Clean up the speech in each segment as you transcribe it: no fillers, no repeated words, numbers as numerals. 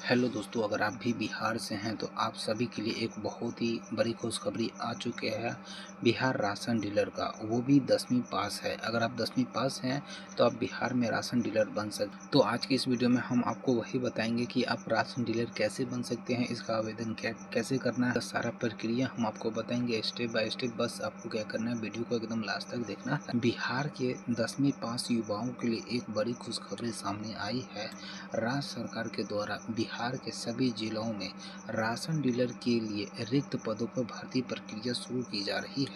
Hello दोस्तों, अगर आप भी बिहार से हैं तो आप सभी के लिए एक बहुत ही बड़ी खुशखबरी आ चुके हैं बिहार राशन डीलर का। वो भी 10वीं पास है। अगर आप 10वीं पास हैं तो आप बिहार में राशन डीलर बन सकते। तो आज की इस वीडियो में हम आपको वही बताएंगे कि आप राशन डीलर कैसे बन सकते हैं, इसका आवेदन कैसे करना है, सारा प्रक्रिया हम आपको बताएंगे स्टेप बाय स्टेप। बस आपको क्या करना है, वीडियो को एकदम लास्ट तक देखना है। बिहार के 10वीं पास युवाओं के लिए एक बड़ी खुशखबरी सामने आई है। राज्य सरकार के द्वारा बिहार के सभी जिलों में राशन डीलर के लिए रिक्त पदों पर भर्ती प्रक्रिया शुरू की जा रही है।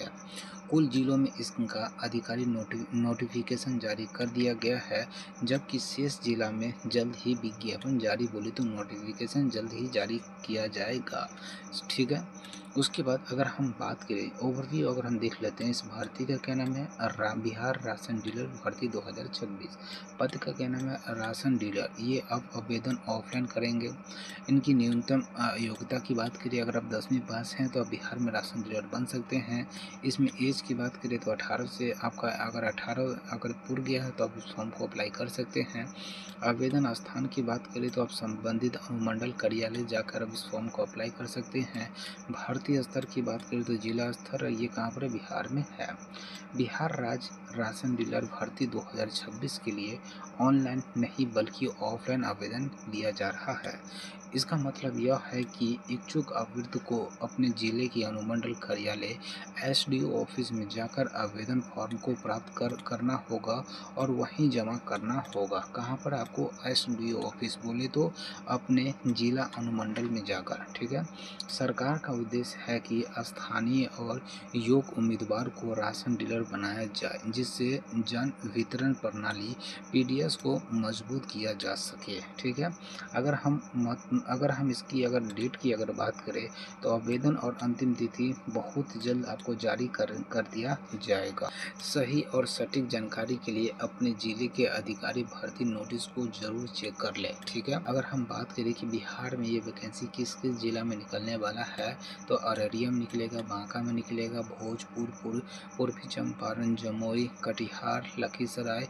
कुल जिलों में इसका आधिकारिक नोटिफिकेशन जारी कर दिया गया है, जबकि शेष जिला में जल्द ही विज्ञापन जारी, बोले तो नोटिफिकेशन जल्द ही जारी किया जाएगा। ठीक है। उसके बाद अगर हम बात करें ओवरव्यू, अगर हम देख लेते हैं इस भर्ती का क्या नाम है, बिहार राशन डीलर भर्ती 2026। पद का क्या नाम है, राशन डीलर। ये अब आवेदन ऑफलाइन करेंगे। इनकी न्यूनतम योग्यता की बात करिए, अगर आप 10वीं पास हैं तो आप बिहार में राशन डीलर बन सकते हैं। इसमें एज की बात करें तो 18 से आपका अगर 18 अगर पूर गया है तो आप उस फॉर्म को अप्लाई कर सकते हैं। आवेदन स्थान की बात करें तो आप संबंधित अनुमंडल कार्यालय जाकर अब इस फॉर्म को अप्लाई कर सकते हैं। भारतीय स्तर की बात करें तो जिला स्तर, ये कहाँ पर है, बिहार में है। बिहार राज्य राशन डीलर भर्ती 2026 के लिए ऑनलाइन नहीं बल्कि ऑफलाइन आवेदन लिया जा रहा है। इसका मतलब यह है कि इच्छुक अभ्यर्थी को अपने जिले की अनुमंडल कार्यालय एसडीओ ऑफिस में जाकर आवेदन फॉर्म को प्राप्त करना होगा और वहीं जमा करना होगा। कहाँ पर, आपको एसडीओ ऑफिस, बोले तो अपने जिला अनुमंडल में जाकर। ठीक है। सरकार का उद्देश्य है कि स्थानीय और योग्य उम्मीदवार को राशन डीलर बनाया जाए, जिससे जन वितरण प्रणाली पीडीएस को मजबूत किया जा सके। ठीक है। अगर हम इसकी डेट की बात करें तो आवेदन और अंतिम तिथि बहुत जल्द आपको जारी कर दिया जाएगा। सही और सटीक जानकारी के लिए अपने जिले के अधिकारी भर्ती नोटिस को जरूर चेक कर ले। ठीक है। अगर हम बात करें कि बिहार में ये वैकेंसी किस किस जिला में निकलने वाला है, तो अररिया में निकलेगा, बांका में निकलेगा, भोजपुर, पूर्वी चंपारण, जमुई, कटिहार, लखीसराय,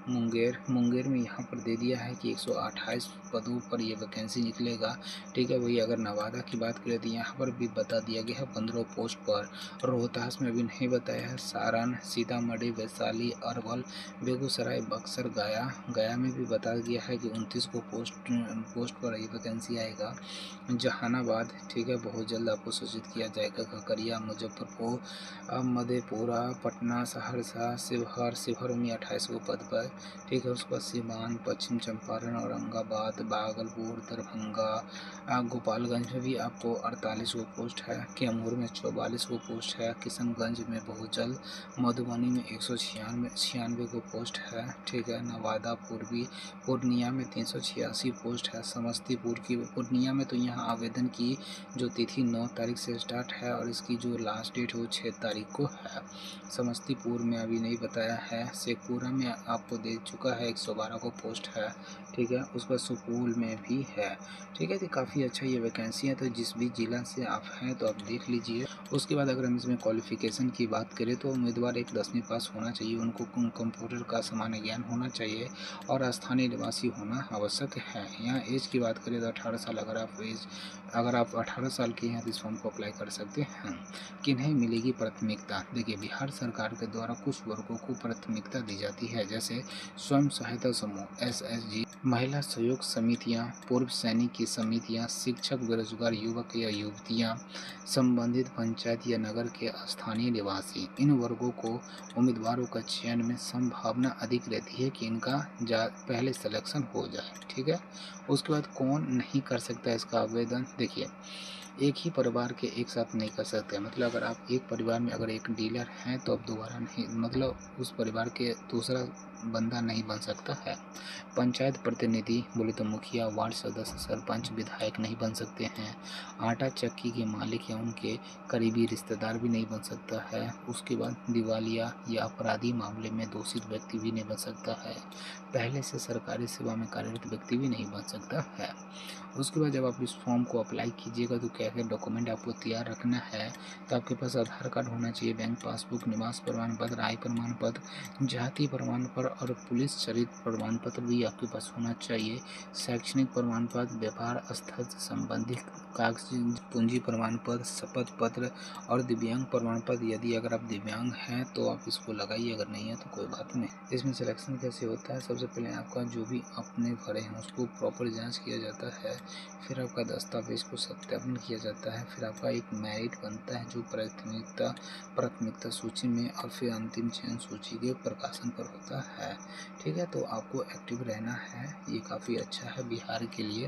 मुंगेर में यहाँ पर दे दिया है कि 128 पदों पर यह वैकेंसी निकलेगा। ठीक है। वही अगर नवादा की बात करें तो यहाँ पर भी बता दिया गया है 15 पोस्ट पर। रोहतास में अभी नहीं बताया है। सारण, सीतामढ़ी, वैशाली, अरवल, बेगूसराय, बक्सर, गया में भी बता दिया है कि 29 को पोस्ट पर ये वैकेंसी आएगा। जहानाबाद, ठीक है, बहुत जल्द आपको सूचित किया जाएगा। खगड़िया, मुजफ्फरपुर, मधेपुरा, पटना, सहरसा, शिवहर में 28 को पद पर। ठीक है। उसके बाद सीवान, पश्चिम चंपारण, औरंगाबाद, भागलपुर, दरभंगा, गोपालगंज में भी आपको 48 को पोस्ट है। कैमूर में 44 को पोस्ट है। किशनगंज में बहुत जल्द, मधुबनी में 196 को पोस्ट है। ठीक है। नवादा, पूर्णिया में 386 पोस्ट है। समस्तीपुर की पूर्णिया में तो यहाँ आवेदन की जो तिथि 9 तारीख से स्टार्ट है और इसकी जो लास्ट डेट है वो 6 तारीख को है। समस्तीपुर में अभी नहीं बताया है। शेखपुरा में आपको दे चुका है, 112 को पोस्ट है। ठीक है। उस पर सुपौल में भी है। ठीक है। तो काफ़ी अच्छा ये वैकेंसी है, तो जिस भी जिला से आप हैं तो आप देख लीजिए। उसके बाद अगर हम इसमें क्वालिफिकेशन की बात करें तो उम्मीदवार एक 10वीं पास होना चाहिए, उनको कंप्यूटर का सामान्य ज्ञान होना चाहिए और स्थानीय निवासी होना आवश्यक है। यहाँ एज की बात करें तो 18 साल, अगर आप 18 साल के हैं तो इस फॉर्म को अप्लाई कर सकते हैं। किन्हें मिलेगी प्राथमिकता, देखिए बिहार सरकार के द्वारा कुछ वर्गों को प्राथमिकता दी जाती है, जैसे स्वयं सहायता समूह एसएचजी, महिला सहयोग समितियां, पूर्व सैनिक की समितियां, शिक्षक, बेरोजगार युवक या युवतियां, संबंधित पंचायत या नगर के स्थानीय निवासी। इन वर्गों को उम्मीदवारों का चयन में संभावना अधिक रहती है कि इनका पहले सिलेक्शन हो जाए। ठीक है। उसके बाद कौन नहीं कर सकता इसका आवेदन, देखिए एक ही परिवार के एक साथ नहीं कर सकते। मतलब अगर आप एक परिवार में अगर एक डीलर हैं तो अब दोबारा नहीं, मतलब उस परिवार के दूसरा बंदा नहीं बन सकता है। पंचायत प्रतिनिधि, बोले तो मुखिया, वार्ड सदस्य, सरपंच, विधायक नहीं बन सकते हैं। आटा चक्की के मालिक या उनके करीबी रिश्तेदार भी नहीं बन सकता है। उसके बाद दिवालिया या अपराधी मामले में दोषित व्यक्ति भी नहीं बन सकता है। पहले से सरकारी सेवा में कार्यरत व्यक्ति भी नहीं बन सकता है। उसके बाद जब आप इस फॉर्म को अप्लाई कीजिएगा तो क्या क्या डॉक्यूमेंट आपको तैयार रखना है, तो आपके पास आधार कार्ड होना चाहिए, बैंक पासबुक, निवास प्रमाण पत्र, आय प्रमाण पत्र, जाति प्रमाण पत्र और पुलिस चरित्र प्रमाण पत्र भी आपके पास होना चाहिए। शैक्षणिक प्रमाण पत्र, व्यापार स्थल से संबंधित कागजी पूंजी प्रमाण पत्र, शपथ पत्र और दिव्यांग प्रमाण पत्र। यदि अगर आप दिव्यांग हैं तो आप इसको लगाइए, अगर नहीं है तो कोई बात नहीं। इसमें सिलेक्शन कैसे होता है, सबसे पहले आपका जो भी आपने भरे हैं उसको प्रॉपर जांच किया जाता है, फिर आपका दस्तावेज को सत्यापन किया जाता है, फिर आपका एक मेरिट बनता है जो प्राथमिकता सूची में और फिर अंतिम चयन सूची के प्रकाशन पर होता है। ठीक है, तो आपको एक्टिव रहना है, ये काफ़ी अच्छा है बिहार के लिए।